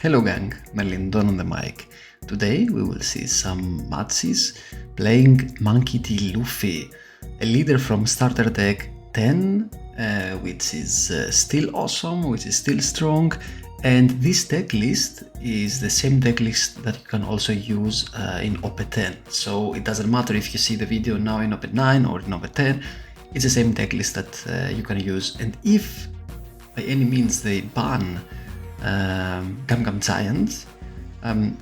Hello gang, Melindon on the mic. Today we will see some matches playing Monkey D. Luffy, a leader from starter deck 10, which is still awesome, which is still strong, and this deck list is the same deck list that you can also use in OP10. So it doesn't matter if you see the video now in OP9 or in OP10, it's the same deck list that you can use. And if by any means they ban Gum Giant,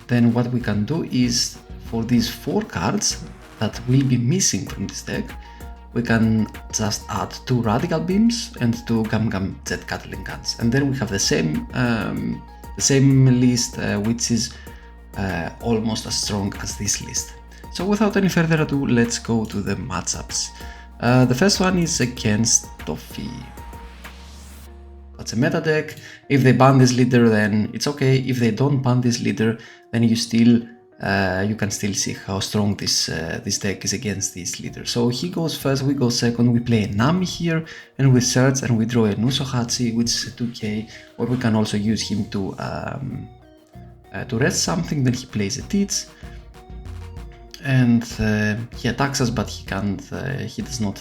then what we can do is, for these 4 cards that will be missing from this deck, we can just add 2 Radical Beams and 2 Gum Jet Gatling Guns, and then we have the same list, which is almost as strong as this list. So without any further ado, let's go to the matchups. The first one is against Doffy. That's a meta deck. If they ban this leader, then it's okay. If they don't ban this leader, then you can still see how strong this deck is against this leader. So he goes first, we go second, we play a Nami here, and we search and we draw a Nusohachi, which is a 2k, or we can also use him to rest something. Then he plays a Teach, and he attacks us, but he can't. He's not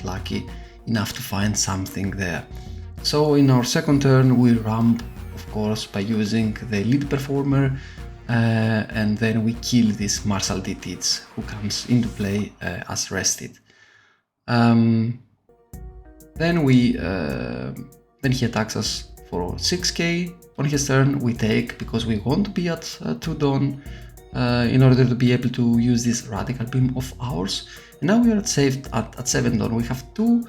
lucky enough to find something there. So in our second turn we ramp, of course, by using the lead performer, and then we kill this Marshall D. Teach, who comes into play as rested. Then he attacks us for 6k. On his turn we take, because we want to be at 2 Dawn, in order to be able to use this Radical Beam of ours. And now we are at 7 Dawn. We have two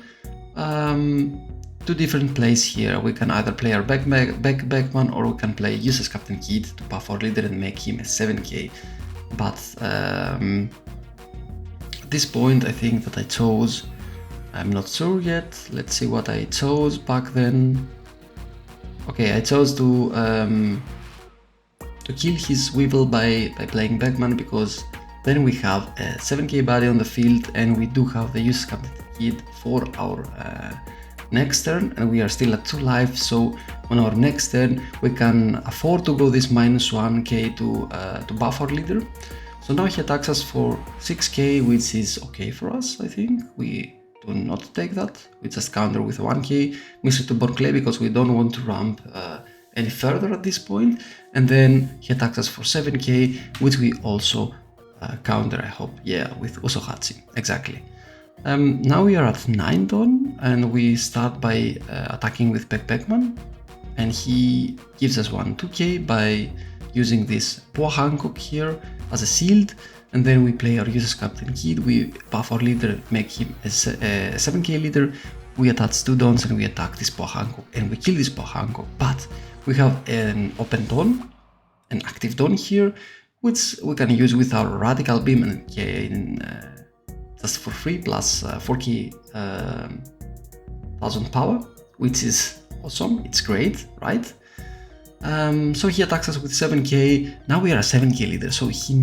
different plays here. We can either play our Backman, or we can play uses Captain Kid to buff our leader and make him a 7k. But at this point I think that I chose, I'm not sure yet, let's see what I chose back then. Okay, I chose to kill his Weevil by playing Backman, because then we have a 7k body on the field, and we do have the uses Captain Kid for our next turn, and we are still at 2 life. So on our next turn we can afford to go this -1k to buff our leader. So now he attacks us for 6k, which is okay for us. I think we do not take that, we just counter with 1k, Mr. to Born Clay, because we don't want to ramp any further at this point. And then he attacks us for 7k, which we also counter, I hope, yeah, with Usohachi, exactly. Now we are at 9 Dawn, and we start by attacking with Backman, and he gives us 2k by using this Boa Hancock here as a shield. And then we play our uses Captain Kid, we buff our leader, make him a 7k leader, we attach 2 Dawns, and we attack this Boa Hancock, and we kill this Boa Hancock. But we have an open Dawn, an active Dawn here, which we can use with our Radical Beam and gain just for free, plus 40,000 power, which is awesome. It's great, right? So he attacks us with 7k. Now we are a 7k leader, so he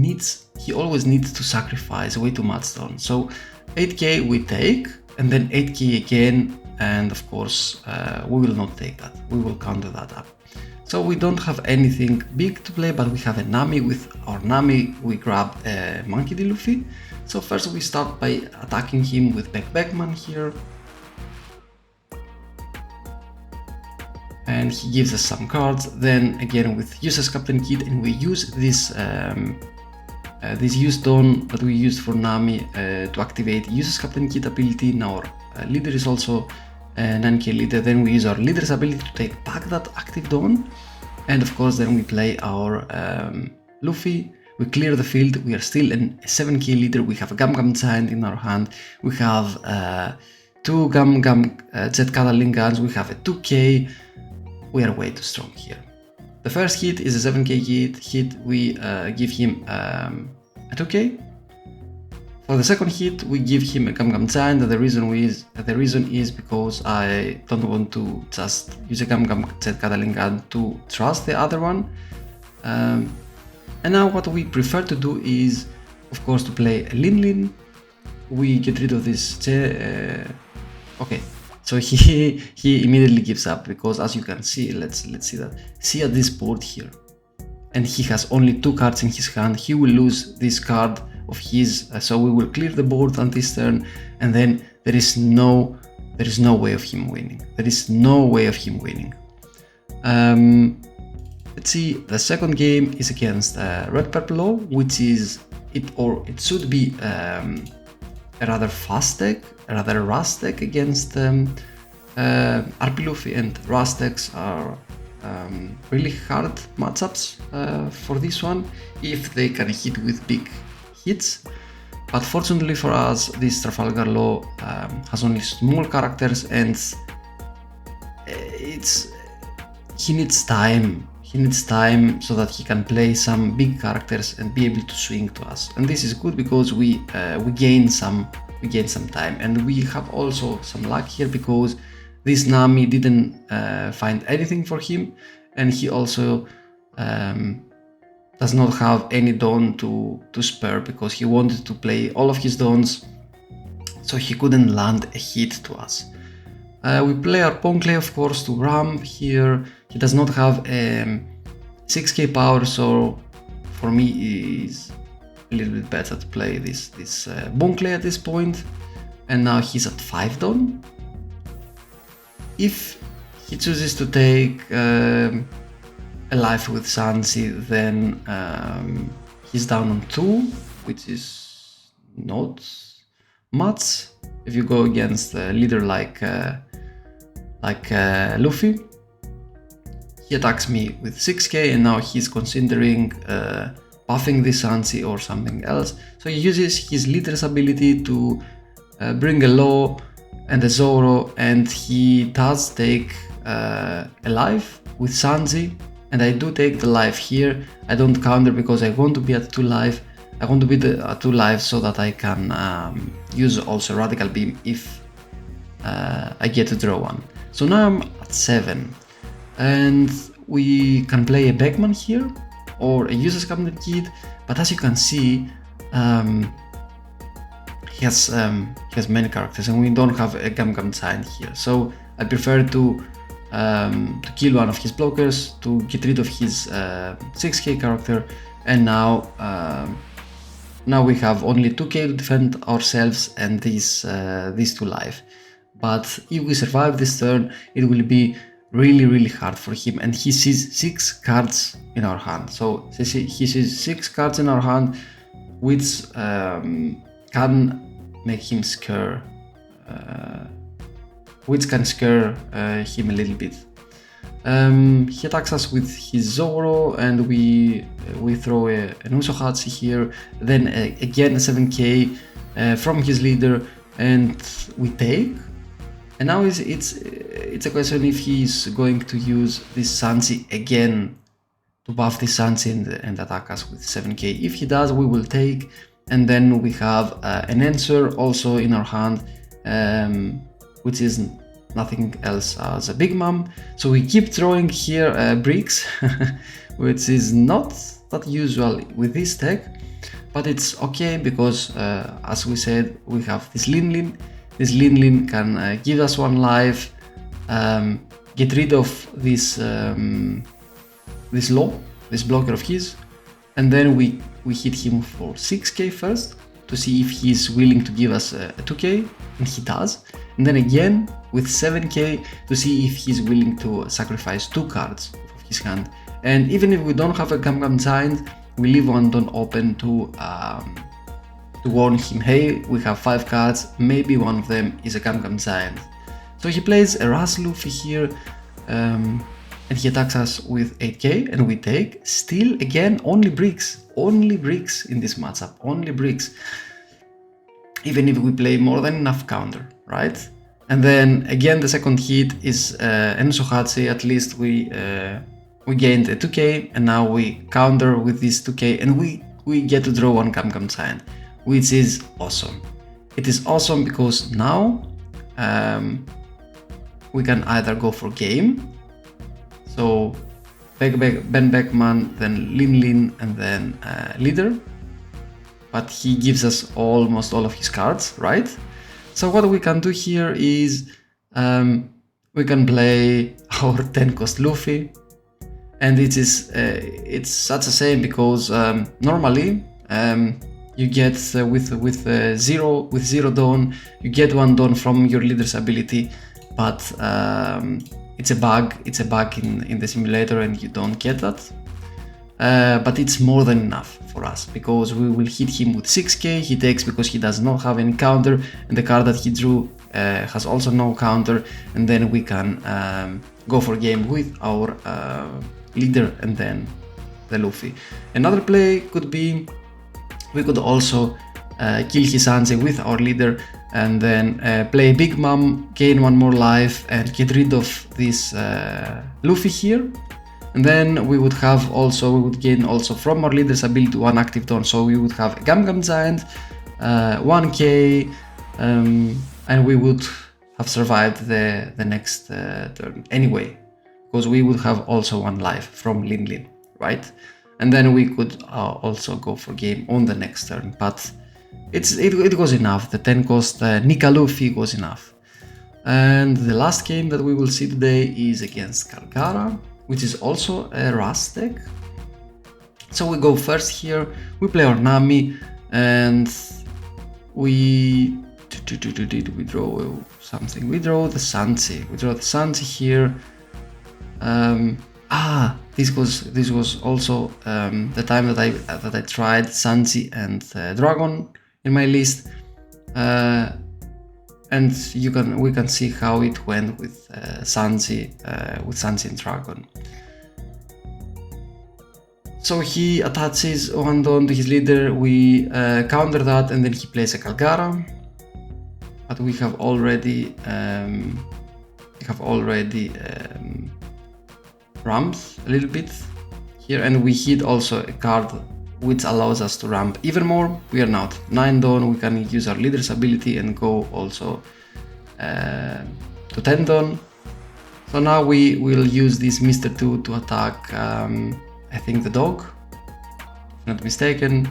always needs to sacrifice way too much Dawn. So 8k we take, and then 8k again, and of course we will not take that, we will counter that up. So we don't have anything big to play, but we have a Nami. With our Nami we grab a Monkey D. Luffy. So first we start by attacking him with Backman here, and he gives us some cards. Then again with uses Captain Kid, and we use this use Dawn that we used for Nami to activate uses Captain Kid ability. Now our leader is also an 9k leader. Then we use our leader's ability to take back that active Dawn, and of course then we play our Luffy. We clear the field, we are still a 7k leader, we have a Gum Giant in our hand, we have 2 Jet Gatling Guns, we have a 2k, we are way too strong here. The first hit is a 7k hit, we give him a 2k. For the second hit we give him a Gum Giant, and the reason is because I don't want to just use a Jet Gatling Gun to trust the other one. And now what we prefer to do is, of course, to play a Lin. We get rid of this okay, So he immediately gives up, because as you can see, let's see that. See at this board here. and he has only 2 cards in his hand, he will lose this card of his, so we will clear the board on this turn, and then there is no way of him winning. There is no way of him winning. Let's see, the second game is against Red-Purple Luffy, which is it should be a rather fast deck, a rather rust deck against RP Luffy, and rust decks are really hard matchups for this one if they can hit with big hits. But fortunately for us, this Trafalgar Law has only small characters, and he needs time. He needs time so that he can play some big characters and be able to swing to us. And this is good because we gain some time, and we have also some luck here because this Nami didn't find anything for him, and he also does not have any Dawn to spare because he wanted to play all of his Dawns, so he couldn't land a hit to us. We play our Ponclay, of course, to ramp here. He does not have 6k power, so for me it's a little bit better to play this Ponclay at this point. And now he's at 5 Dawn. If he chooses to take a life with Sansi, then he's down on 2, which is not much if you go against a leader like Luffy. He attacks me with 6k, and now he's considering buffing this Sansi or something else. So he uses his leader's ability to bring a Law and a Zoro, and he does take a life with Sanji, and I do take the life here. I don't counter because I want to be at 2 life. I want to be at 2 lives so that I can use also Radical Beam if I get to draw one. So now I'm at 7, and we can play a Beckman here or a User's Cabinet Kid, but as you can see, he has many characters, and we don't have a Gum Giant here. So I prefer to kill one of his blockers to get rid of his 6k character, and now we have only 2k to defend ourselves and these 2 life. But if we survive this turn, it will be really hard for him, and he sees 6 cards in our hand. So he sees 6 cards in our hand, which can make him scare, which can scare him a little bit. He attacks us with his Zoro, and we throw an Usohachi here, then again a 7k from his leader, and we take. And now it's a question if he's going to use this Sansi again to buff this Sansi and attack us with 7k. If he does, we will take, and then we have an answer also in our hand, which is nothing else as a Big Mom. So we keep throwing here bricks, which is not that usual with this deck, but it's okay because as we said, we have this Lin. This Lin can give us 1 life, get rid of this Law, this blocker of his, and then we hit him for 6k first to see if he's willing to give us a 2k, and he does, and then again with 7k to see if he's willing to sacrifice 2 cards of his hand. And even if we don't have a Gum Giant, we leave 1 Dawn open to warn him, hey, we have 5 cards, maybe one of them is a Gum Giant. So he plays a Ras Luffy here, and he attacks us with 8k, and we take. Still, again, only bricks in this matchup, only bricks. Even if we play more than enough counter, right? And then again, the second hit is an Usohachi. At least we gained a 2k, and now we counter with this 2k, and we get to draw 1 Gum Giant, which is awesome. It is awesome because now we can either go for game, so Ben Beckman, then Lin, and then leader, but he gives us almost all of his cards, right? So what we can do here is we can play our 10 cost Luffy, and it's such a shame because normally you get with zero dawn, you get 1 dawn from your leader's ability, but it's a bug in the simulator and you don't get that. But it's more than enough for us because we will hit him with 6k, he takes because he does not have any counter, and the card that he drew has also no counter, and then we can go for game with our leader and then the Luffy. Another play could be we could also kill his Sanji with our leader and then play Big Mom, gain 1 more life and get rid of this Luffy here. And then we would gain also from our leader's ability 1 active dawn, so we would have a Gum Giant, 1k, and we would have survived the next turn anyway, because we would have also 1 life from Lin, right? And then we could also go for game on the next turn, but it was enough. The 10 cost Nika Luffy was enough. And the last game that we will see today is against Kalgara, which is also a Rust deck. So we go first here, we play our Nami, and we draw something. We draw the Sanji. Here. This was also the time that I tried Sanji and Dragon in my list, and we can see how it went with Sanji and Dragon. So he attaches 1 dawn to his leader, we counter that, and then he plays a Kalgara. But we have already ramped a little bit here, and we hit also a card which allows us to ramp even more. We are now at 9 dawn, we can use our leader's ability and go also to 10 dawn. So now we will use this Mr. 2 to attack, I think the dog, if not mistaken,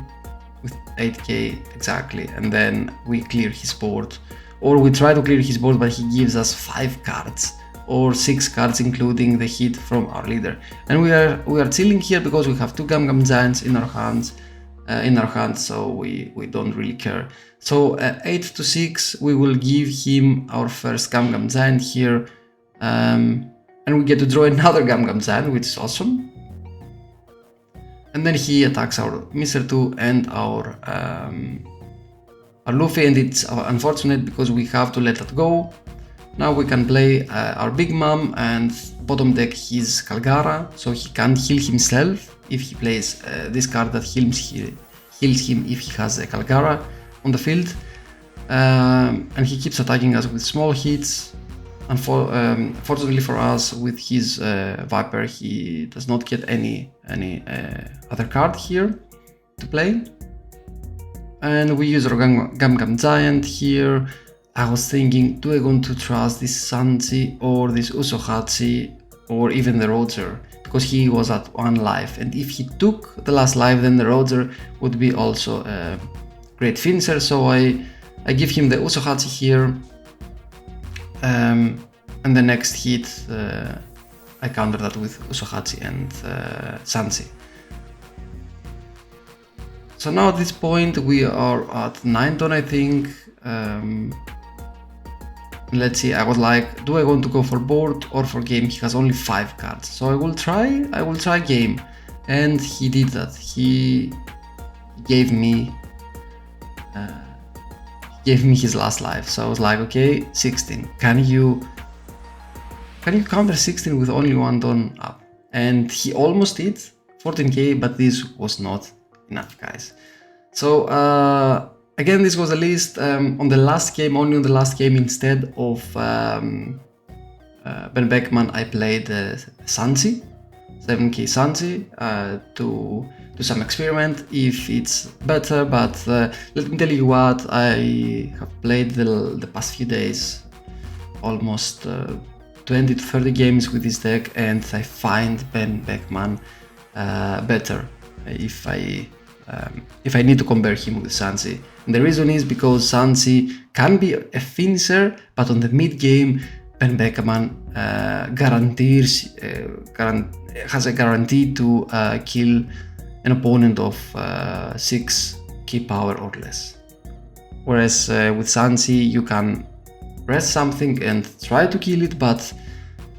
with 8k exactly, and then we clear his board. Or we try to clear his board, but he gives us 5 cards or 6 cards including the hit from our leader. And we are chilling here because we have 2 Gum Giants in our hands, so we don't really care. So 8 to 6, we will give him our first Gum Giant here, and we get to draw another Gum Giant, which is awesome. And then he attacks our Mr. 2 and our Luffy, and it's unfortunate because we have to let that go. Now we can play our Big Mom and bottom deck his Kalgara, so he can't heal himself if he plays this card that heals him if he has a Kalgara on the field. And he keeps attacking us with small hits. Fortunately for us, with his Viper, he does not get any other card here to play. And we use our Gum Giant here. I was thinking, do I want to trust this Sanji or this Usohachi or even the Roger? Because he was at 1 life, and if he took the last life, then the Roger would be also a great finisher. So I give him the Usohachi here, and the next hit I counter that with Usohachi and Sanji. So now at this point we are at 9 dawn, I think. Let's see, I was like, do I want to go for board or for game? He has only 5 cards, so I will try game, and he did that. He gave me his last life, so I was like, okay, 16. Can you counter 16 with only 1 dawn up? And he almost did 14k, but this was not enough, guys. So again, this was a list on the last game, only on the last game. Instead of Ben Beckman, I played Sanji, 7k Sanji, to do some experiment if it's better. But let me tell you what, I have played the past few days almost 20 to 30 games with this deck, and I find Ben Beckman better if I need to compare him with Sanji. And the reason is because Sanji can be a finisher, but on the mid game, Ben Beckman has a guarantee to kill an opponent of 6 key power or less. Whereas with Sansi you can press something and try to kill it, but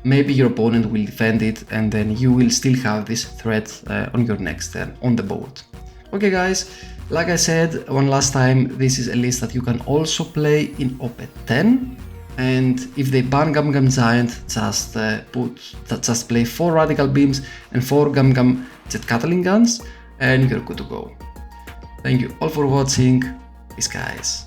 maybe your opponent will defend it and then you will still have this threat on your next turn on the board. Okay guys, like I said one last time, this is a list that you can also play in OP10, and if they ban Gum Gum Giant, just play 4 Radical Beams and 4 Gum Gum Jet Gatling Guns and you're good to go. Thank you all for watching, peace guys.